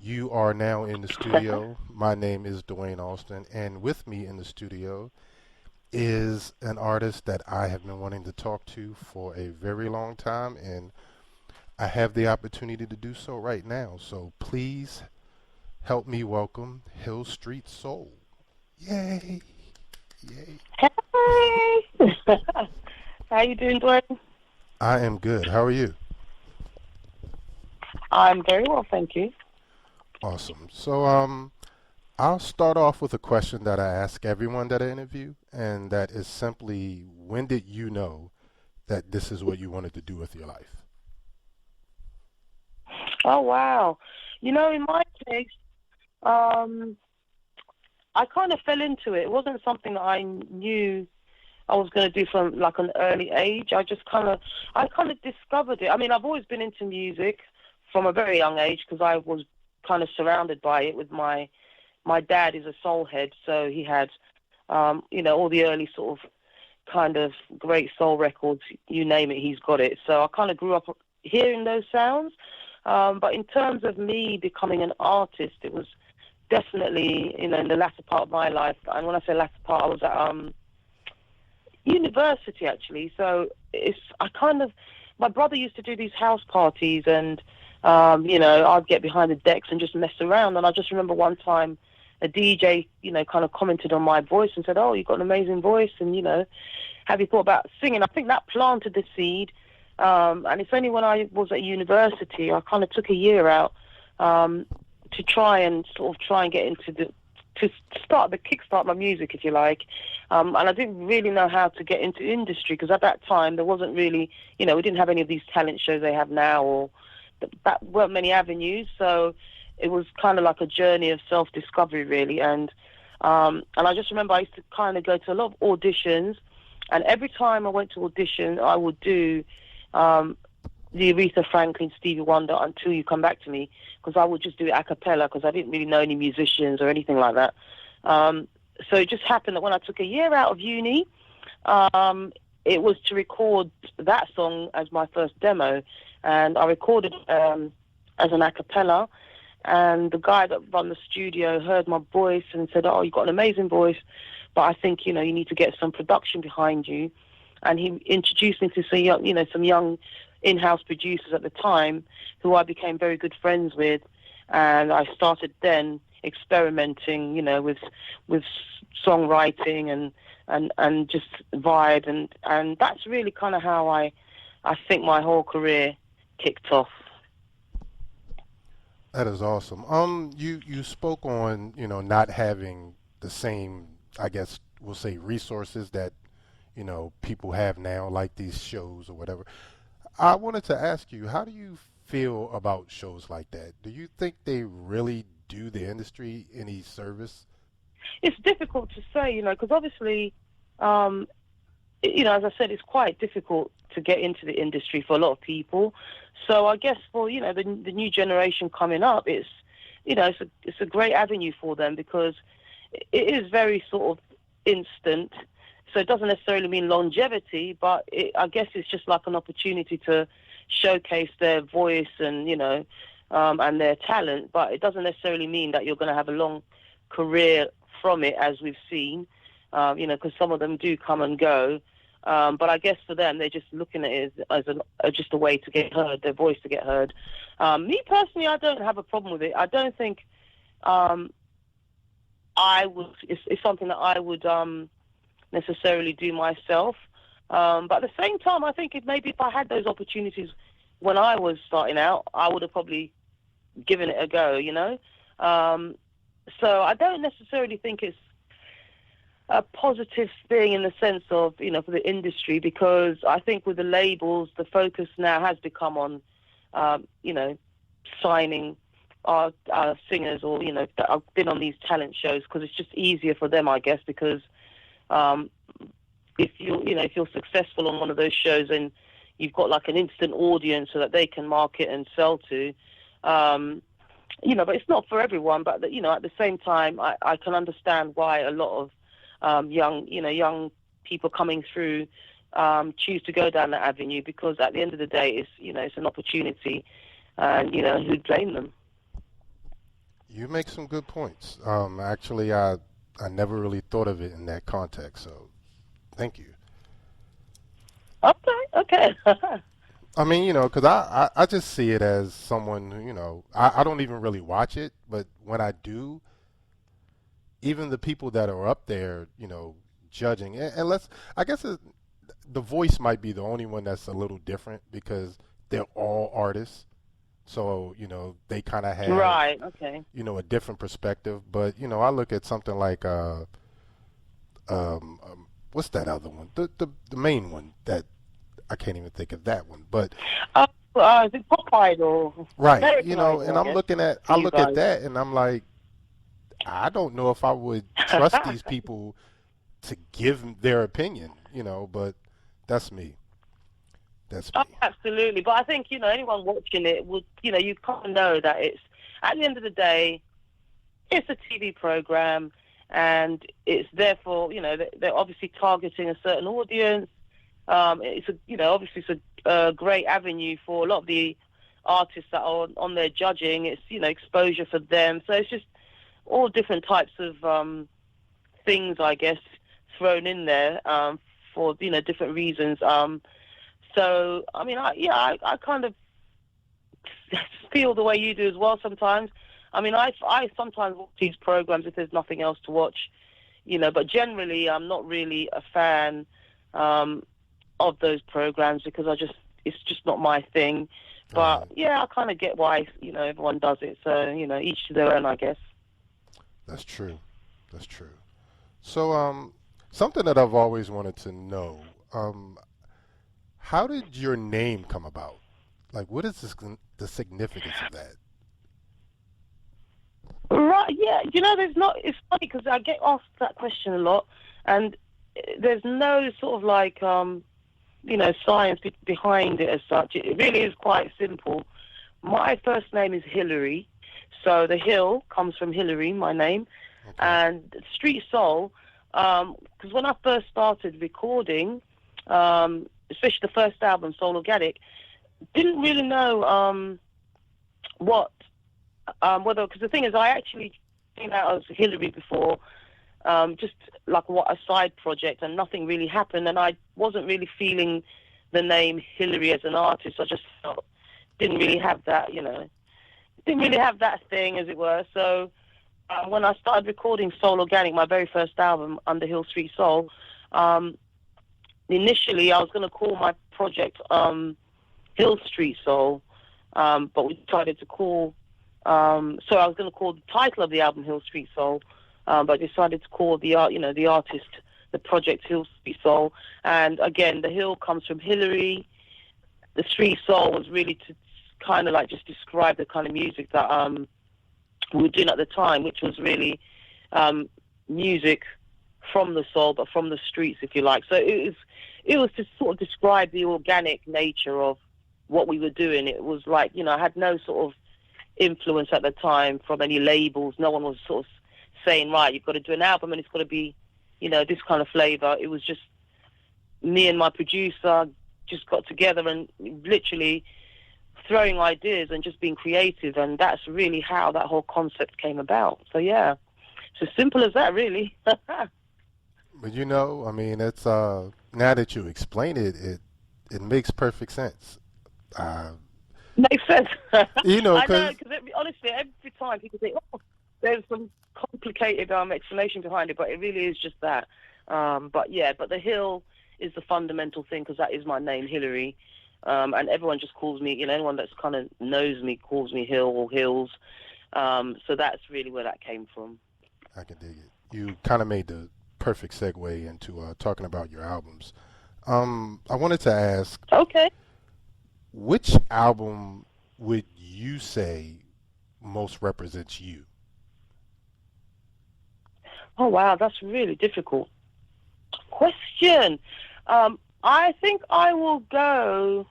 You are now in the studio. My name is Dwayne Austin, and with me in the studio is an artist that I have been wanting to talk to for a very long time, and I have the opportunity to do so right now. So please help me welcome Hill Street Soul. Yay! Yay! Hey! How you doing, Dwayne? I am good. How are you? I'm very well, thank you. Awesome. So, I'll start off with a question that I ask everyone that I interview, and that is simply, when did you know that this is what you wanted to do with your life? Oh, wow. In my case, um, I kind of fell into it. It wasn't something that I knew I was going to do from like an early age. I kind of discovered it. I mean, I've always been into music from a very young age because I was kind of surrounded by it with my dad is a soul head, so he had, all the early sort of kind of great soul records, you name it, he's got it. So I kind of grew up hearing those sounds. But in terms of me becoming an artist, it was definitely, in the latter part of my life. And when I say latter part, I was at university actually. So my brother used to do these house parties and, I'd get behind the decks and just mess around. And I just remember one time a DJ, kind of commented on my voice and said, "Oh, you've got an amazing voice, and have you thought about singing?" I think that planted the seed. And it's only when I was at university, I kind of took a year out to try and get into to kickstart my music, if you like. And I didn't really know how to get into industry because at that time there wasn't really, we didn't have any of these talent shows they have now, or that weren't many avenues. So it was kind of like a journey of self-discovery, really. And I just remember I used to kind of go to a lot of auditions, and every time I went to audition, I would do the Aretha Franklin, Stevie Wonder, Until You Come Back to Me, because I would just do it a cappella because I didn't really know any musicians or anything like that. So it just happened that when I took a year out of uni, it was to record that song as my first demo, and I recorded as an a cappella. And the guy that run the studio heard my voice and said, "Oh, you've got an amazing voice, but I think you need to get some production behind you." And he introduced me to some young in-house producers at the time, who I became very good friends with, and I started then experimenting, with songwriting and just vibe, and that's really kind of how I think my whole career kicked off. That is awesome. You spoke on, not having the same, I guess we'll say, resources that, people have now, like these shows or whatever. I wanted to ask you, how do you feel about shows like that? Do you think they really do the industry any service? It's difficult to say, because obviously, um, as I said, it's quite difficult to get into the industry for a lot of people. So I guess for the new generation coming up, it's a great avenue for them because it is very sort of instant. So it doesn't necessarily mean longevity, but I guess it's just like an opportunity to showcase their voice and their talent. But it doesn't necessarily mean that you're going to have a long career from it, as we've seen. Because some of them do come and go. But I guess for them, they're just looking at it as just a way to get heard, their voice to get heard. Me personally, I don't have a problem with it. I don't think um, I would. It's something that I would necessarily do myself. But at the same time, I think maybe if I had those opportunities when I was starting out, I would have probably given it a go. So I don't necessarily think it's a positive thing in the sense of, for the industry, because I think with the labels, the focus now has become on, um, you know, signing our singers or, that have been on these talent shows because it's just easier for them, I guess, because um, if you're successful on one of those shows and you've got like an instant audience so that they can market and sell to, um, but it's not for everyone. But at the same time, I can understand why a lot of young people coming through choose to go down that avenue because at the end of the day, it's an opportunity, and who'd blame them? You make some good points. Actually, I never really thought of it in that context. So thank you. Okay, okay. I mean, because I just see it as someone who, I don't even really watch it, but when I do, even the people that are up there, judging, and I guess the voice might be the only one that's a little different because they're all artists. So, they kind of have, Right. Okay. a different perspective. But, I look at something like, what's that other one? The main one that I can't even think of that one. But Uh, is it Pop Idol? right, American and Idol, I I'm guess, looking at for I you look at guys. that and I'm like, I don't know if I would trust these people to give their opinion, but that's me. That's Oh, me. absolutely. But I think, anyone watching it would, you kind of know that it's, at the end of the day, it's a TV program and it's therefore, they're obviously targeting a certain audience. It's a, obviously it's a great avenue for a lot of the artists that are on their judging. It's, exposure for them. So it's just all different types of things, I guess, thrown in there for, different reasons. So, I mean, I kind of feel the way you do as well sometimes. I mean, I sometimes watch these programs if there's nothing else to watch, but generally I'm not really a fan um, of those programs because it's just not my thing. But Right. yeah, I kind of get why, everyone does it. So, each to their own, I guess. That's true. That's true. So, something that I've always wanted to know, how did your name come about? Like, what is the significance of that? Right, yeah. There's not, it's funny because I get asked that question a lot and there's no sort of like, science behind it as such. It really is quite simple. My first name is Hillary, so the Hill comes from Hillary, my name, Okay. and Street Soul. Because when I first started recording, especially the first album, Soul Organic, didn't really know what whether because the thing is, I actually came out as Hillary before, just like what a side project, and nothing really happened, and I wasn't really feeling the name Hillary as an artist. I just felt didn't really have that, didn't really have that thing, as it were. So when I started recording Soul Organic, my very first album under Hil St, um, initially I was going to call my project Hill Street Soul, but we decided to call. So I was going to call the title of the album Hill Street Soul, but I decided to call the artist, the project Hill Street Soul. And again, the Hill comes from Hillary. The Street Soul was really to kind of like just describe the kind of music that we were doing at the time, which was really music from the soul, but from the streets, if you like. So it was to sort of describe the organic nature of what we were doing. It was like, I had no sort of influence at the time from any labels. No one was sort of saying, right, you've got to do an album and it's got to be, this kind of flavor. It was just me and my producer just got together and literally throwing ideas and just being creative. And that's really how that whole concept came about. So yeah, it's as simple as that, really. But I mean, it's now that you explain it, it makes perfect sense. Uh, Makes sense. I know, because because honestly, every time people say, "Oh, there's some complicated explanation behind it," but it really is just that. But yeah, but the Hill is the fundamental thing because that is my name, Hillary, and everyone just calls me. Anyone that's kind of knows me calls me Hill or Hills. So that's really where that came from. I can dig it. You kind of made the perfect segue into talking about your albums. I wanted to ask, Okay. which album would you say most represents you? Oh wow, that's really difficult question. I think I will go.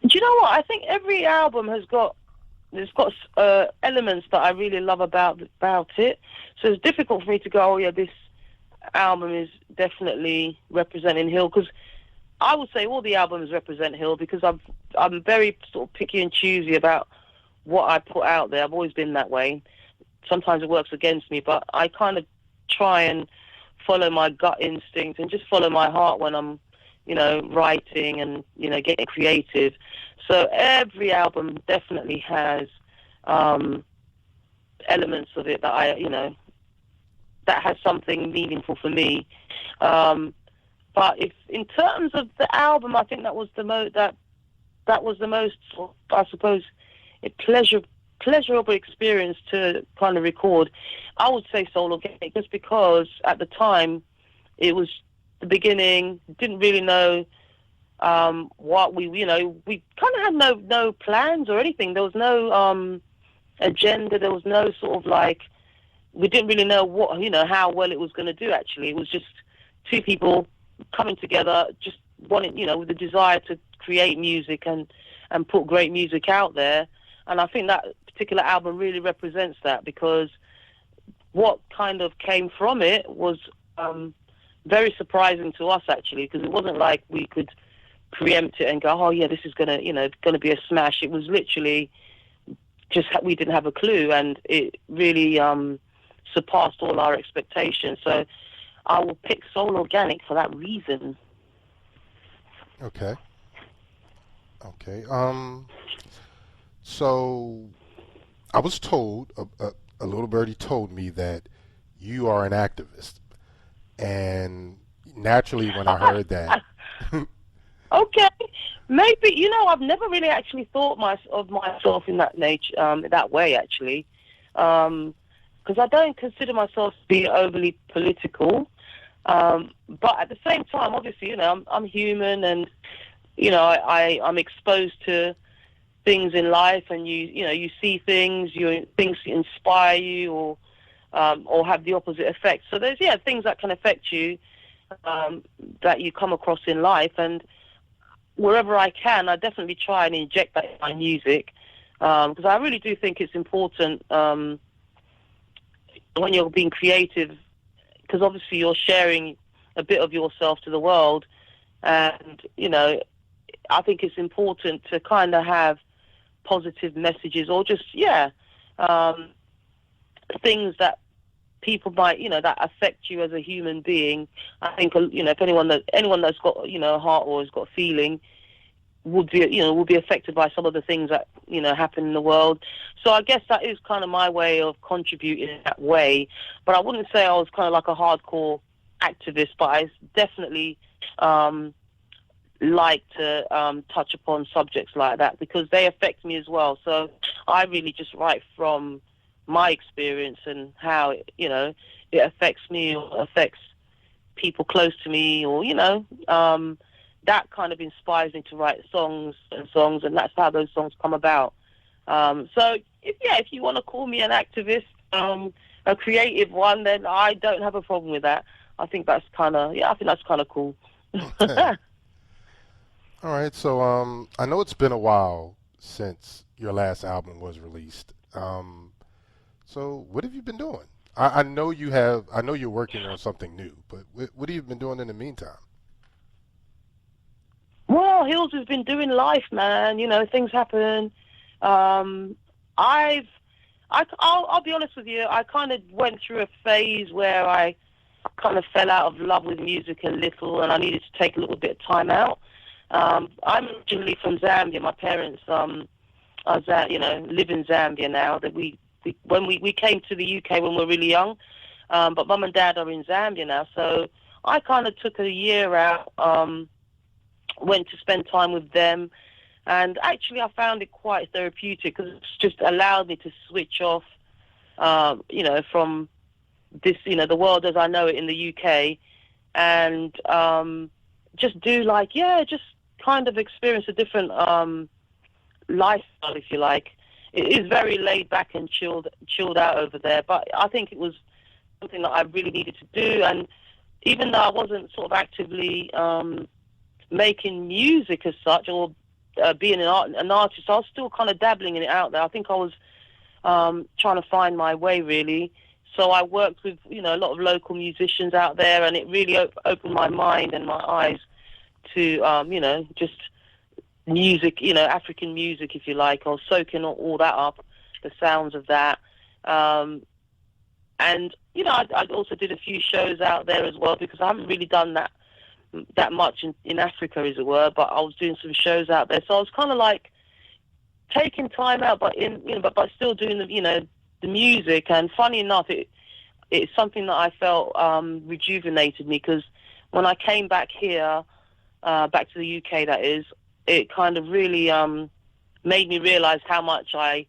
Do you know what? I think every album it's got elements that I really love about it. So it's difficult for me to go, oh yeah, this album is definitely representing Hill because I would say all the albums represent Hill because I'm very sort of picky and choosy about what I put out there. I've always been that way. Sometimes it works against me, but I kind of try and follow my gut instinct and just follow my heart when I'm, writing and, getting creative. So every album definitely has elements of it that that has something meaningful for me. But if in terms of the album, I think that was that was the most, I suppose, a pleasurable experience to kind of record. I would say Soul Organic, just because at the time it was the beginning. Didn't really know what we kind of had no plans or anything. There was no agenda. There was no sort of like, we didn't really know how well it was going to do. Actually, it was just two people coming together, just wanting, with the desire to create music and put great music out there. And I think that particular album really represents that, because what kind of came from it was very surprising to us, actually, because it wasn't like we could preempt it and go, oh yeah, this is gonna be a smash. It was literally just we didn't have a clue, and it really surpassed all our expectations. So I will pick Soul Organic for that reason. Okay. Okay. So I was told a little birdie told me that you are an activist, and naturally, when I heard that, Okay, maybe I've never really actually thought of myself in that nature, that way actually, because I don't consider myself to be overly political. But at the same time, obviously, I'm human, and I'm exposed to things in life, and you see things, things inspire you, or have the opposite effect. So there's things that can affect you, that you come across in life, and wherever I can, I definitely try and inject that in my music, because I really do think it's important, when you're being creative, because obviously you're sharing a bit of yourself to the world, and I think it's important to kind of have positive messages, or just things that people might that affect you as a human being. I think if anyone that's got a heart or has got a feeling would be affected by some of the things that happen in the world. So I guess that is kind of my way of contributing in that way. But I wouldn't say I was kind of like a hardcore activist, but I definitely like to touch upon subjects like that, because they affect me as well. So I really just write from my experience and how it affects me or affects people close to me, or that kind of inspires me to write songs, and that's how those songs come about. So if you want to call me an activist, a creative one, then I don't have a problem with that. I think that's kind of cool. okay. All right. So I know it's been a while since your last album was released. So what have you been doing? I know you have. I know you're working on something new, but what have you been doing in the meantime? Well, Hills has been doing life, man. Things happen. Um, I'll be honest with you. I kind of went through a phase where I kind of fell out of love with music a little, and I needed to take a little bit of time out. I'm originally from Zambia. My parents live in Zambia now. That we came to the UK when we were really young, but mum and dad are in Zambia now. So I kind of took a year out, went to spend time with them, and actually I found it quite therapeutic, because it's just allowed me to switch off, from this, the world as I know it in the UK, and just do just kind of experience a different lifestyle, if you like. It is very laid back and chilled out over there, but I think it was something that I really needed to do. And even though I wasn't sort of actively making music as such, or being an artist, I was still kind of dabbling in it out there. I think I was trying to find my way, really. So I worked with a lot of local musicians out there, and it really opened my mind and my eyes to just music, African music, if you like, or soaking all that up, the sounds of that. Um, and I also did a few shows out there as well because I haven't really done that much in Africa, as it were. But I was doing some shows out there, so I was kind of like taking time out, but but still doing the music. And funny enough, it's something that I felt rejuvenated me because when I came back here, back to the UK, that is, it kind of really made me realize how much I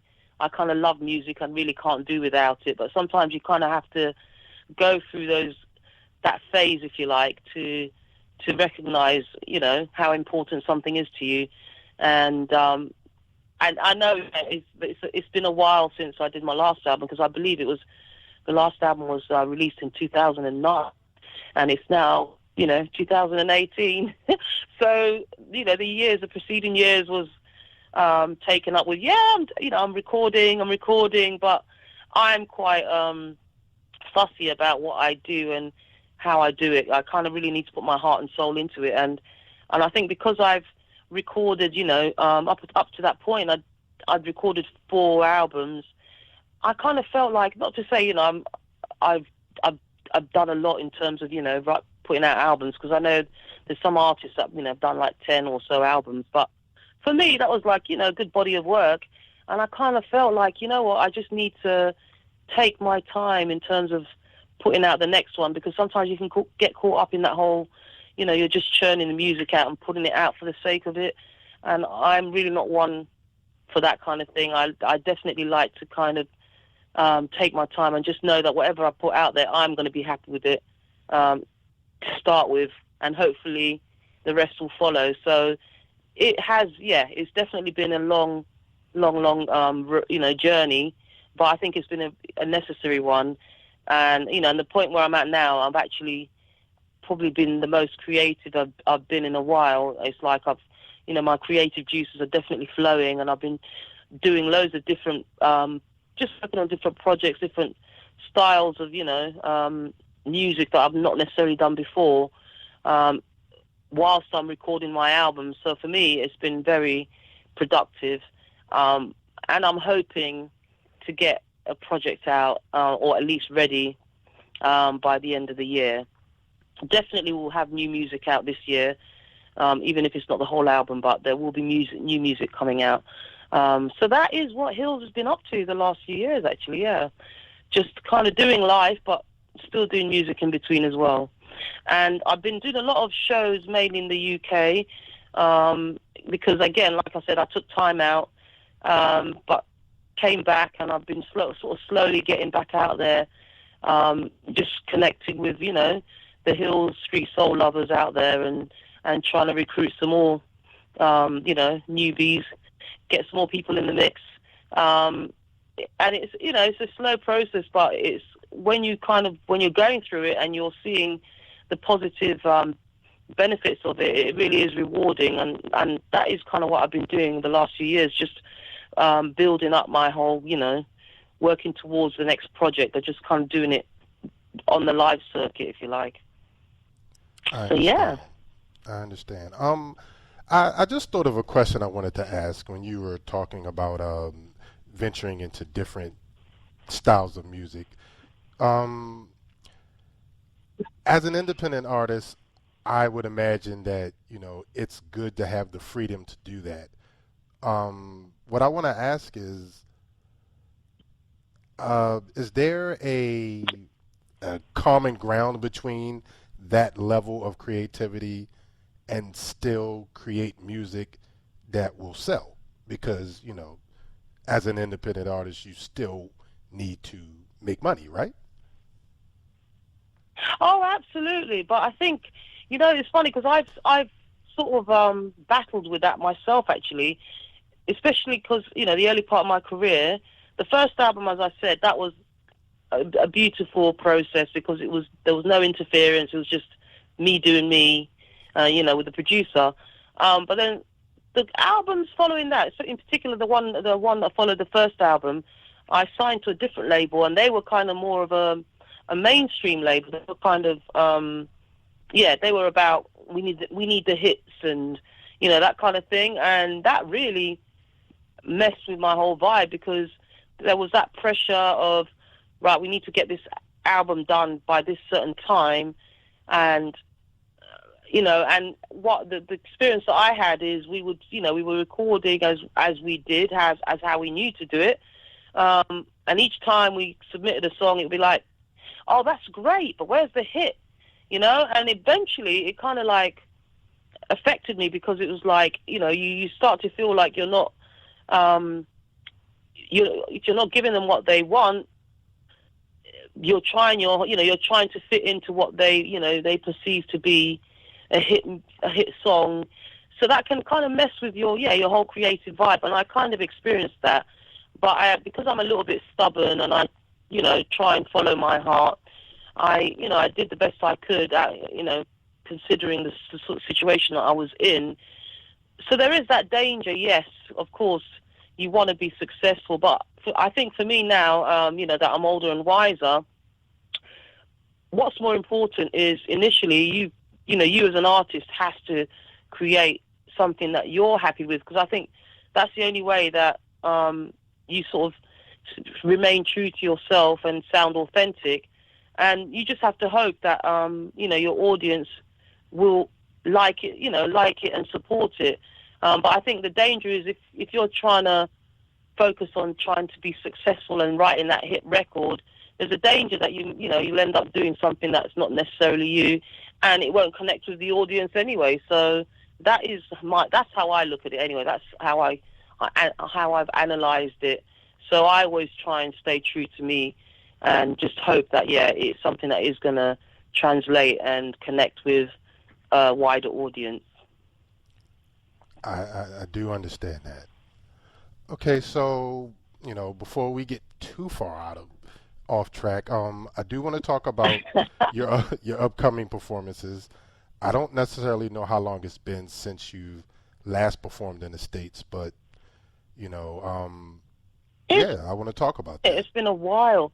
kind of love music and really can't do without it. But sometimes you kind of have to go through that phase, if you like, to recognize, how important something is to you. And I know that it's been a while since I did my last album because I believe the last album was released in 2009, and it's now 2018. So the preceding years was taken up with I'm recording, but I'm quite fussy about what I do and how I do it. I kind of really need to put my heart and soul into it, and I think because I've recorded, up to that point, I'd recorded 4 albums. I kind of felt like, not to say, I've I've done a lot in terms of putting out albums, because I know there's some artists that have done like 10 or so albums, but for me that was like a good body of work, and I kind of felt like what, I just need to take my time in terms of putting out the next one, because sometimes you can get caught up in that whole you're just churning the music out and putting it out for the sake of it, and I'm really not one for that kind of thing. I definitely like to kind of take my time and just know that whatever I put out there, I'm going to be happy with it to start with, and hopefully the rest will follow. So it has, it's definitely been a long journey, but I think it's been a necessary one. And and the point where I'm at now, I've actually probably been the most creative I've been in a while. It's like my creative juices are definitely flowing, and I've been doing loads of different, just working on different projects, different styles of, music that I've not necessarily done before, whilst I'm recording my album. So for me, it's been very productive, and I'm hoping to get a project out, or at least ready, by the end of the year. Definitely will have new music out this year, even if it's not the whole album, but there will be new music coming out. So that is what Hills has been up to the last few years, actually, yeah. Just kind of doing live, but still doing music in between as well. And I've been doing a lot of shows, mainly in the UK, because, again, like I said, I took time out, but came back, and I've been sort of slowly getting back out there, just connecting with, the Hills Street Soul lovers out there, and trying to recruit some more, newbies, get some more people in the mix. And it's, it's a slow process, but it's when you're going through it and you're seeing the positive benefits of it, it really is rewarding. And that is kind of what I've been doing the last few years, just building up my whole, working towards the next project. Or just kind of doing it on the live circuit, if you like. I So yeah. understand. I understand. I just thought of a question I wanted to ask when you were talking about venturing into different styles of music. Um, as an independent artist, I would imagine that it's good to have the freedom to do that. What I want to ask is there a common ground between that level of creativity and still create music that will sell? Because as an independent artist, you still need to make money, right? Oh, absolutely. But I think, it's funny because I've sort of battled with that myself, actually, especially because, the early part of my career, the first album, as I said, that was a beautiful process because there was no interference. It was just me doing me, with the producer. But then the albums following that, so in particular the one that followed the first album, I signed to a different label, and they were kind of more of a mainstream label. They were kind of they were about we need the hits, and that kind of thing. And that really messed with my whole vibe because there was that pressure of, right, we need to get this album done by this certain time. And and what the experience that I had is we were recording as we did, as how we knew to do it. And each time we submitted a song, it would be like, oh, that's great, but where's the hit? And eventually it kind of like affected me because it was like, you start to feel like um, you're not giving them what they want. You're trying to fit into what they perceive to be a hit song. So that can kind of mess with your whole creative vibe. And I kind of experienced that. But because I'm a little bit stubborn and I, try and follow my heart, I did the best I could, considering the sort of situation that I was in. So there is that danger, yes, of course, you want to be successful. But I think for me now, that I'm older and wiser, what's more important is initially you as an artist has to create something that you're happy with, because I think that's the only way that you sort of remain true to yourself and sound authentic. And you just have to hope that your audience will like it and support it. But I think the danger is if you're trying to focus on trying to be successful and writing that hit record, there's a danger that you'll end up doing something that's not necessarily you, and it won't connect with the audience anyway. So that's how I look at it anyway. That's how I've analysed it. So I always try and stay true to me, and just hope that it's something that is going to translate and connect with a wider audience. I do understand that. Okay, so before we get too far out of off track, I do want to talk about your your upcoming performances. I don't necessarily know how long it's been since you last performed in the States, but you know, um, It's yeah, I want to talk about that. it's been a while.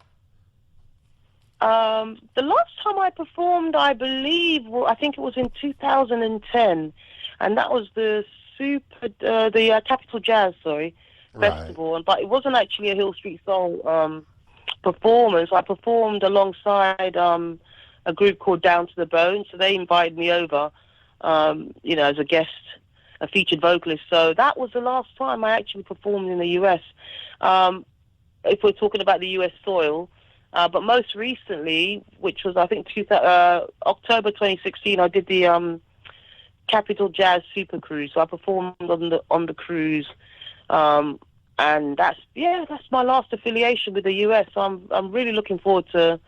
The last time I performed, I believe, I think it was in 2010, and that was the Capital Jazz, sorry, Right. festival. But it wasn't actually a Hill Street Soul performance. I performed alongside a group called Down to the Bone, so they invited me over, as a guest, a featured vocalist. So that was the last time I actually performed in the US. Um, if we're talking about the US soil. But most recently, which was I think October 2016, I did the Capital Jazz Super Cruise. So I performed on the cruise, um, and that's my last affiliation with the US. So I'm really looking forward to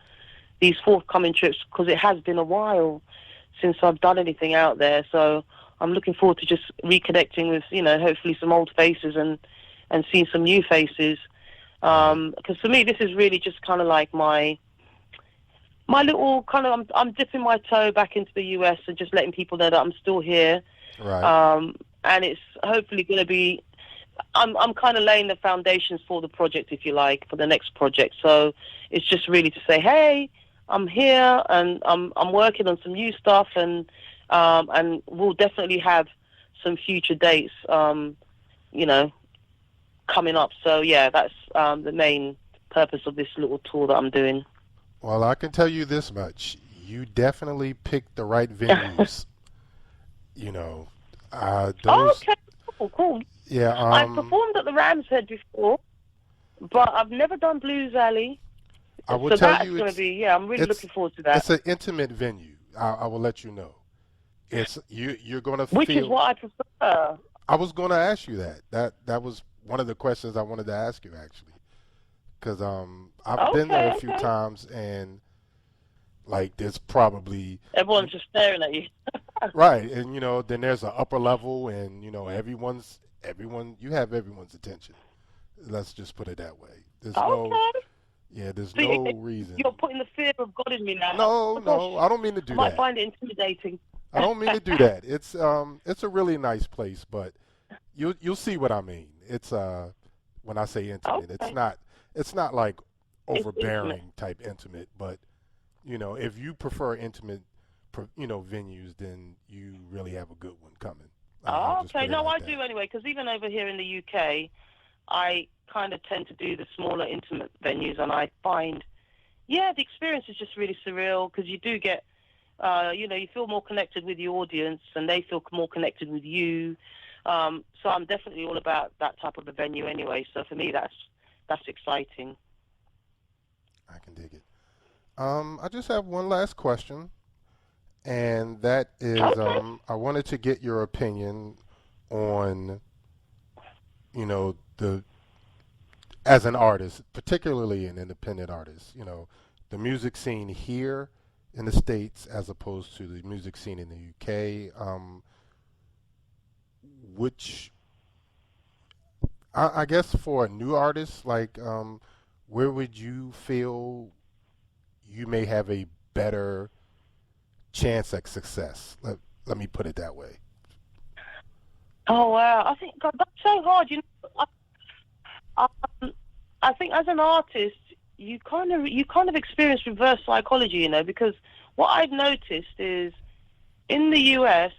these forthcoming trips because it has been a while since I've done anything out there. So I'm looking forward to just reconnecting with hopefully some old faces and seeing some new faces. Right. Because for me, this is really just kind of like my little kind of I'm dipping my toe back into the US and just letting people know that I'm still here. Right. And it's hopefully going to be. I'm kind of laying the foundations for the project, if you like, for the next project. So it's just really to say, hey, I'm here and I'm working on some new stuff, and we'll definitely have some future dates. You know, coming up. So yeah, that's the main purpose of this little tour that I'm doing. Well, I can tell you this much: you definitely picked the right venues. You know, those. Okay, cool, cool. Yeah. I've performed at the Ram's Head before, but I've never done Blues Alley. I will So tell that's you, going to be, yeah, I'm really it's looking forward to that. it's an intimate venue. I will let you know. It's you're gonna Which is feel. what I prefer. I was gonna ask you that. That was one of the questions I wanted to ask you actually, because I've been there a Okay, few okay. times and like there's probably Everyone's just staring at you. right, and then there's an upper level, and everyone you have everyone's attention. Let's just put it that way. Okay. There's So no reason. you're putting the fear of God in me now. Oh No, my gosh, no, I don't mean to I do might that. find it intimidating. I don't mean to do that. It's a really nice place, but you'll see what I mean. It's when I say intimate, Okay. it's not like It's intimate. overbearing type intimate, but if you prefer intimate, venues, then you really have a good one coming. I'll Oh, just okay. put it No, like I that. do anyway, because even over here in the UK, I kind of tend to do the smaller, intimate venues, and I find, yeah, the experience is just really surreal because you do get, you feel more connected with the audience, and they feel more connected with you. So I'm definitely all about that type of a venue anyway. So for me, that's exciting. I can dig it. I just have one last question, and that is, Okay. I wanted to get your opinion on, the as an artist, particularly an independent artist, the music scene here in the States as opposed to the music scene in the UK. Which I guess for a new artist, like, where would you feel you may have a better chance at success? Let me put it that way. Oh wow, I think God, that's so hard. I, I think as an artist, you kind of experience reverse psychology, because what I've noticed is in the US,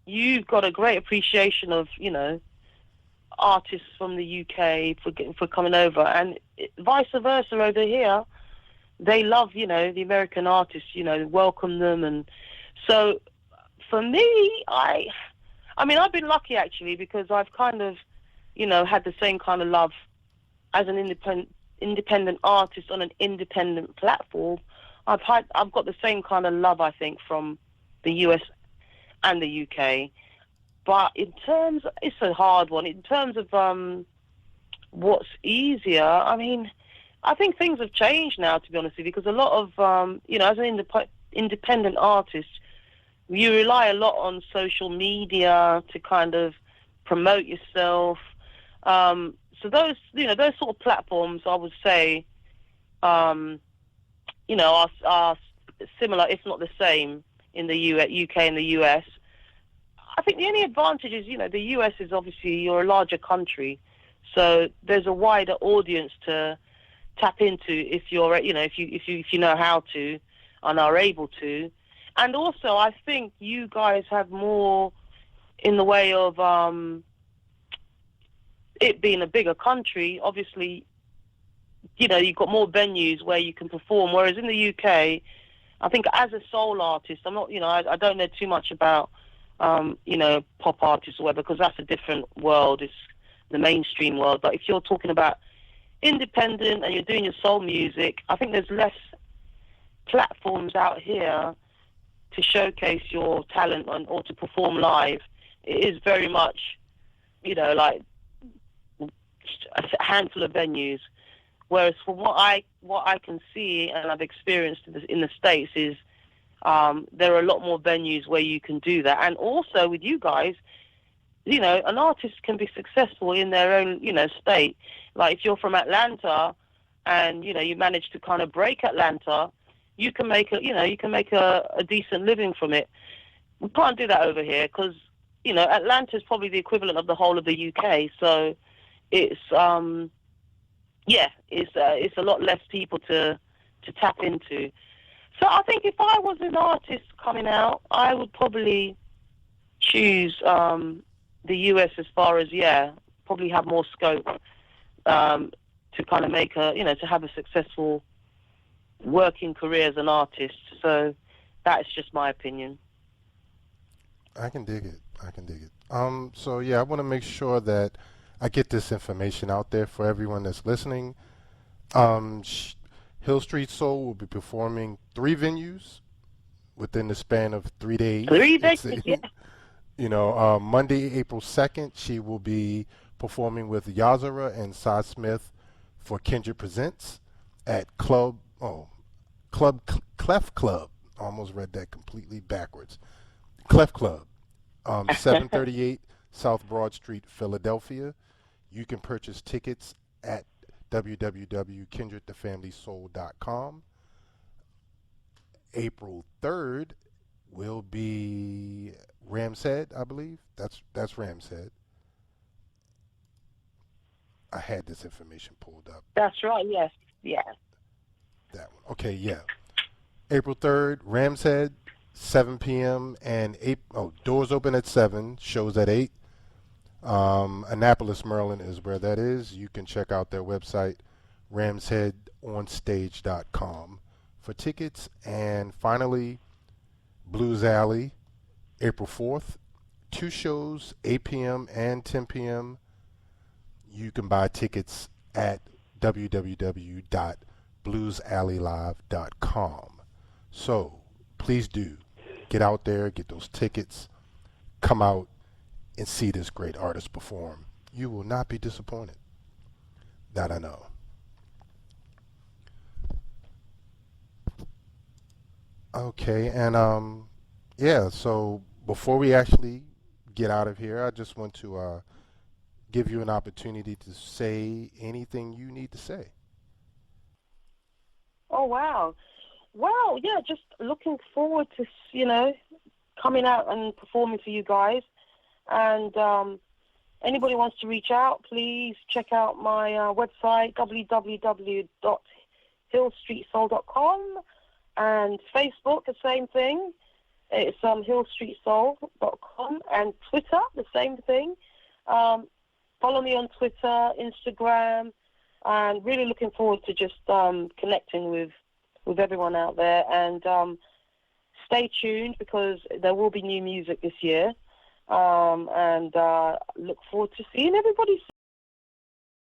you've got a great appreciation of artists from the UK for coming over, and vice versa over here. They love the American artists, welcome them, and so for me, I mean I've been lucky actually because I've kind of had the same kind of love as an independent artist on an independent platform. I've got the same kind of love I think from the US and the UK. But it's a hard one. In terms of what's easier, I mean, I think things have changed now, to be honest with you, because a lot of as an independent artist, you rely a lot on social media to kind of promote yourself. So those sort of platforms, I would say, um, are similar, if not the same, in the UK and the US. I think the only advantage is, the US is obviously you're a larger country, so there's a wider audience to tap into if if you know how to and are able to, and also I think you guys have more in the way of it being a bigger country. Obviously, you've got more venues where you can perform, whereas in the UK, I think as a soul artist, I'm not, I don't know too much about, pop artists or whatever, because that's a different world. It's the mainstream world. But if you're talking about independent and you're doing your soul music, I think there's less platforms out here to showcase your talent or to perform live. It is very much, like a handful of venues. Whereas from what I can see and I've experienced in the States is there are a lot more venues where you can do that. And also with you guys, an artist can be successful in their own, state. Like if you're from Atlanta and, you manage to kind of break Atlanta, you can make a decent living from it. We can't do that over here because, Atlanta is probably the equivalent of the whole of the UK. So it's, yeah, it's a lot less people to tap into. So I think if I was an artist coming out, I would probably choose the US as far as probably have more scope to kind of to have a successful working career as an artist. So that's just my opinion. I can dig it. I can dig it. So yeah, I want to make sure that I get this information out there for everyone that's listening. Hill Street Soul will be performing three venues within the span of 3 days. Three It's venues, yeah. Monday, April 2nd, she will be performing with Yazara and Cy Smith for Kindred Presents at Clef Club. Almost read that completely backwards. Clef Club, 738 South Broad Street, Philadelphia. You can purchase tickets at www.kindredthefamilysoul.com. April 3rd will be Ram's Head, I believe. That's Ram's Head. I had this information pulled up. That's right. Yes, yeah. That one. Okay, yeah. April 3rd, Ram's Head, 7 p.m. and 8. Oh, doors open at 7. Shows at 8. Annapolis, Maryland is where that is. You can check out their website, ramsheadonstage.com, for tickets. And finally, Blues Alley, April 4th. Two shows, 8 p.m. and 10 p.m. You can buy tickets at www.bluesalleylive.com. So please do get out there, get those tickets, come out and see this great artist perform. You will not be disappointed. That I know. Okay, and yeah. So before we actually get out of here, I just want to give you an opportunity to say anything you need to say. Oh wow. Well, yeah, just looking forward to coming out and performing for you guys. And anybody wants to reach out, please check out my website www.hilstreetsoul.com, and Facebook, the same thing. It's hilstreetsoul.com, and Twitter, the same thing. Follow me on Twitter, Instagram, and really looking forward to just connecting with everyone out there. And stay tuned, because there will be new music this year. And look forward to seeing everybody